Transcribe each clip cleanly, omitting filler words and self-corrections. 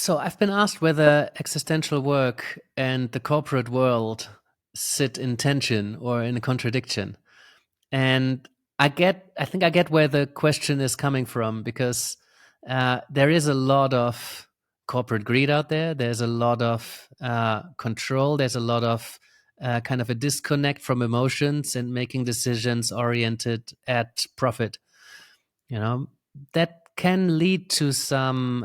So I've been asked whether existential work and the corporate world sit in tension or in a contradiction. And I think I get where the question is coming from because there is a lot of corporate greed out there. There's a lot of control. There's a lot of kind of a disconnect from emotions and making decisions oriented at profit. You know, that can lead to some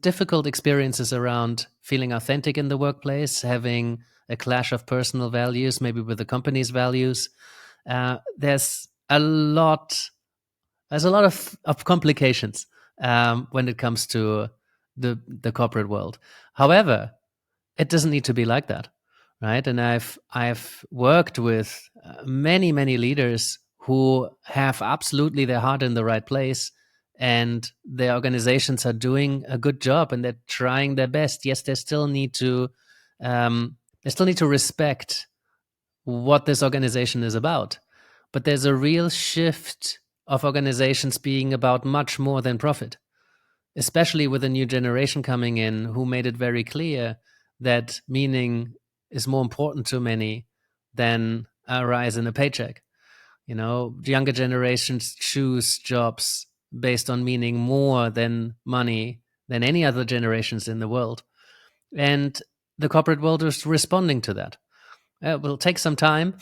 difficult experiences around feeling authentic in the workplace, having a clash of personal values, maybe with the company's values. There's a lot. There's a lot of complications when it comes to the corporate world. However, it doesn't need to be like that, right? And I've worked with many leaders who have absolutely their heart in the right place, and their organizations are doing a good job and they're trying their best. Yes, they still need to respect what this organization is about, but there's a real shift of organizations being about much more than profit, especially with a new generation coming in who made it very clear that meaning is more important to many than a rise in a paycheck. You know, younger generations choose jobs based on meaning more than money than any other generations in the world. And the corporate world is responding to that. It will take some time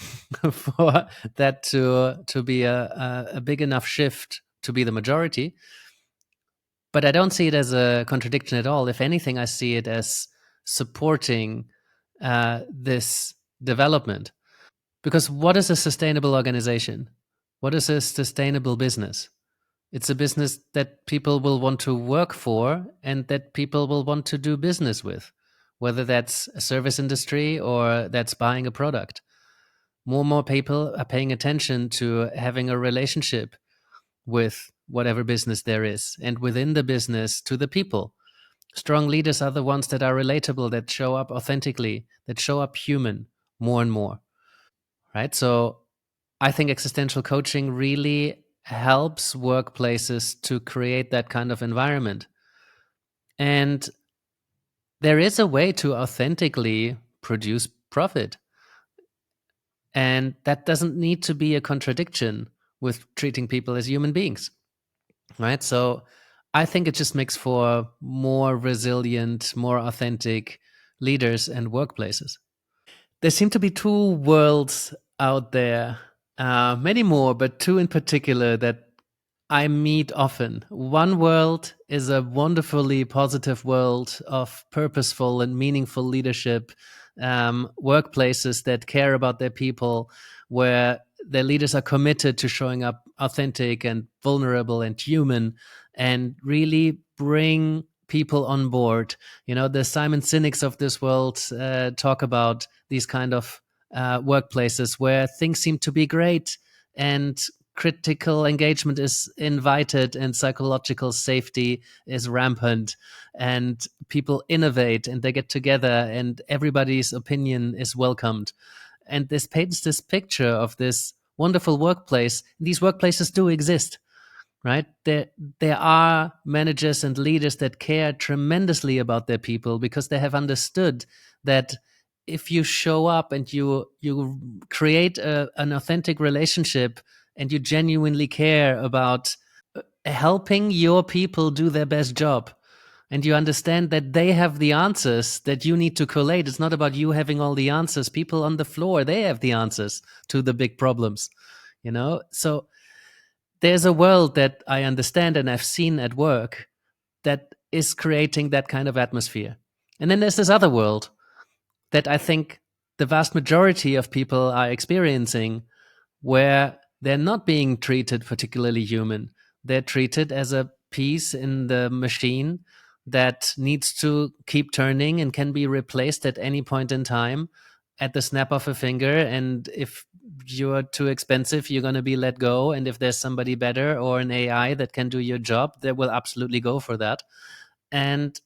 for that to be a big enough shift to be the majority. But I don't see it as a contradiction at all. If anything, I see it as supporting this development. Because what is a sustainable organization? What is a sustainable business? It's a business that people will want to work for and that people will want to do business with, whether that's a service industry or that's buying a product. More and more people are paying attention to having a relationship with whatever business there is, and within the business to the people. Strong leaders are the ones that are relatable, that show up authentically, that show up human more and more, right? So I think existential coaching really helps workplaces to create that kind of environment. And there is a way to authentically produce profit. And that doesn't need to be a contradiction with treating people as human beings, right? So I think it just makes for more resilient, more authentic leaders and workplaces. There seem to be two worlds out there, many more, but two in particular that I meet often. One world is a wonderfully positive world of purposeful and meaningful leadership, workplaces that care about their people, where their leaders are committed to showing up authentic and vulnerable and human and really bring people on board. You know, the Simon Sinek's of this world talk about these kind of workplaces where things seem to be great and critical engagement is invited and psychological safety is rampant, and people innovate and they get together and everybody's opinion is welcomed. And this paints this picture of this wonderful workplace. These workplaces do exist, right? There are managers and leaders that care tremendously about their people because they have understood that if you show up and you create an authentic relationship and you genuinely care about helping your people do their best job, and you understand that they have the answers that you need to collate. It's not about you having all the answers. People on the floor, they have the answers to the big problems, you know? So there's a world that I understand and I've seen at work that is creating that kind of atmosphere. And then there's this other world that I think the vast majority of people are experiencing, where they're not being treated particularly human. They're treated as a piece in the machine that needs to keep turning and can be replaced at any point in time at the snap of a finger. And if you're too expensive, you're going to be let go. And if there's somebody better or an AI that can do your job, they will absolutely go for that. And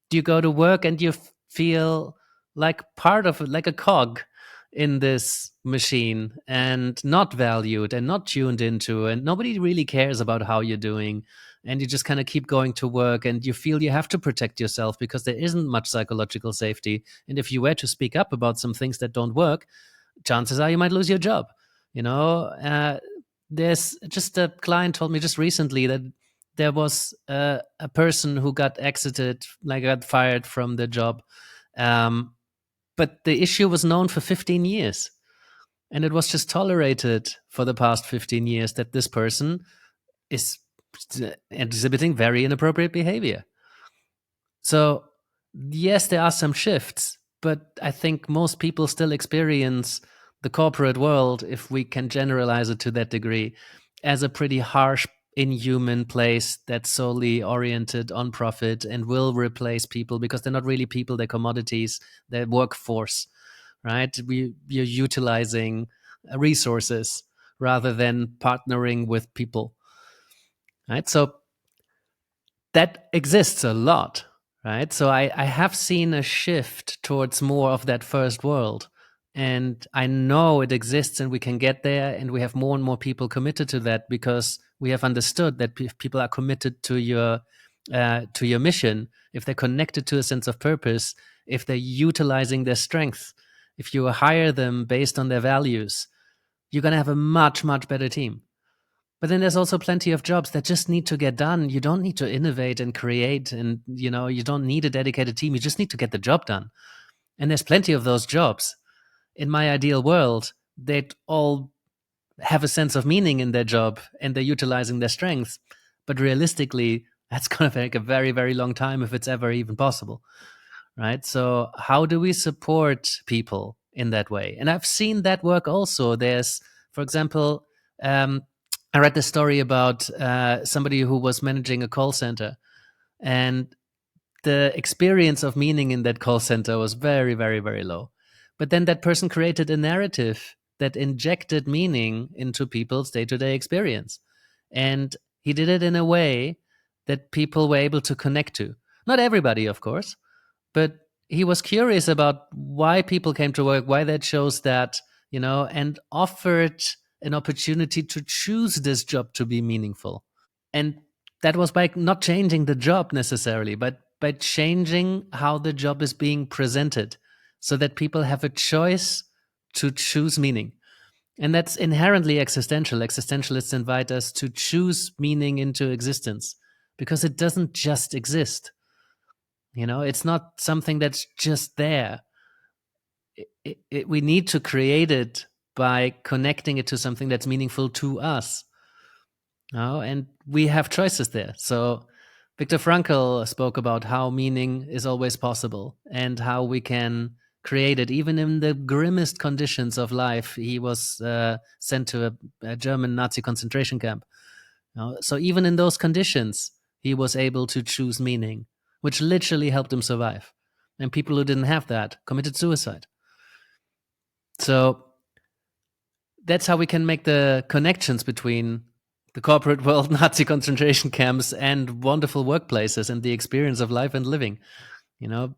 you go to work and you feel like part of it, like a cog in this machine, and not valued and not tuned into, and nobody really cares about how you're doing. and you just kind of keep going to work, and you feel you have to protect yourself because there isn't much psychological safety. And if you were to speak up about some things that don't work, chances are you might lose your job. There's just a client told me just recently that there was a person who got exited, like got fired from the job. But the issue was known for 15 years. And it was just tolerated for the past 15 years that this person is exhibiting very inappropriate behavior. So, yes, there are some shifts, but I think most people still experience the corporate world, if we can generalize it to that degree, as a pretty harsh, inhuman place that's solely oriented on profit and will replace people because they're not really people, they're commodities, they're workforce, right? You're utilizing resources rather than partnering with people, right? So that exists a lot, right? So I have seen a shift towards more of that first world. And I know it exists and we can get there. And we have more and more people committed to that because we have understood that if people are committed to your mission, if they're connected to a sense of purpose, if they're utilizing their strength, if you hire them based on their values, you're going to have a much, much better team. But then there's also plenty of jobs that just need to get done. You don't need to innovate and create, and you don't need a dedicated team. You just need to get the job done. And there's plenty of those jobs. In my ideal world, they'd all have a sense of meaning in their job and they're utilizing their strengths. But realistically, that's going to take a very, very long time if it's ever even possible. Right? So how do we support people in that way? And I've seen that work also. There's, for example, I read the story about somebody who was managing a call center, and the experience of meaning in that call center was very, very, very low. But then that person created a narrative that injected meaning into people's day-to-day experience. And he did it in a way that people were able to connect to. Not everybody, of course, but he was curious about why people came to work, why they chose that, and offered an opportunity to choose this job to be meaningful. And that was by not changing the job necessarily, but by changing how the job is being presented so that people have a choice to choose meaning. And that's inherently existential. Existentialists invite us to choose meaning into existence because it doesn't just exist. It's not something that's just there. We need to create it by connecting it to something that's meaningful to us. And we have choices there. So Viktor Frankl spoke about how meaning is always possible and how we can create it even in the grimmest conditions of life. He was sent to a German Nazi concentration camp. So even in those conditions, he was able to choose meaning, which literally helped him survive. And people who didn't have that committed suicide. So that's how we can make the connections between the corporate world, Nazi concentration camps, and wonderful workplaces and the experience of life and living.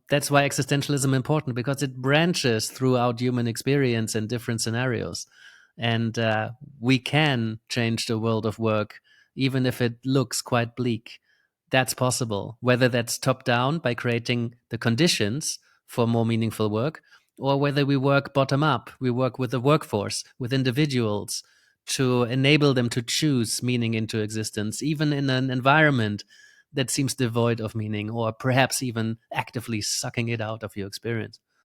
That's why existentialism is important, because it branches throughout human experience in different scenarios. And we can change the world of work, even if it looks quite bleak. That's possible, whether that's top down by creating the conditions for more meaningful work, or whether we work bottom up. We work with the workforce, with individuals, to enable them to choose meaning into existence, even in an environment that seems devoid of meaning, or perhaps even actively sucking it out of your experience.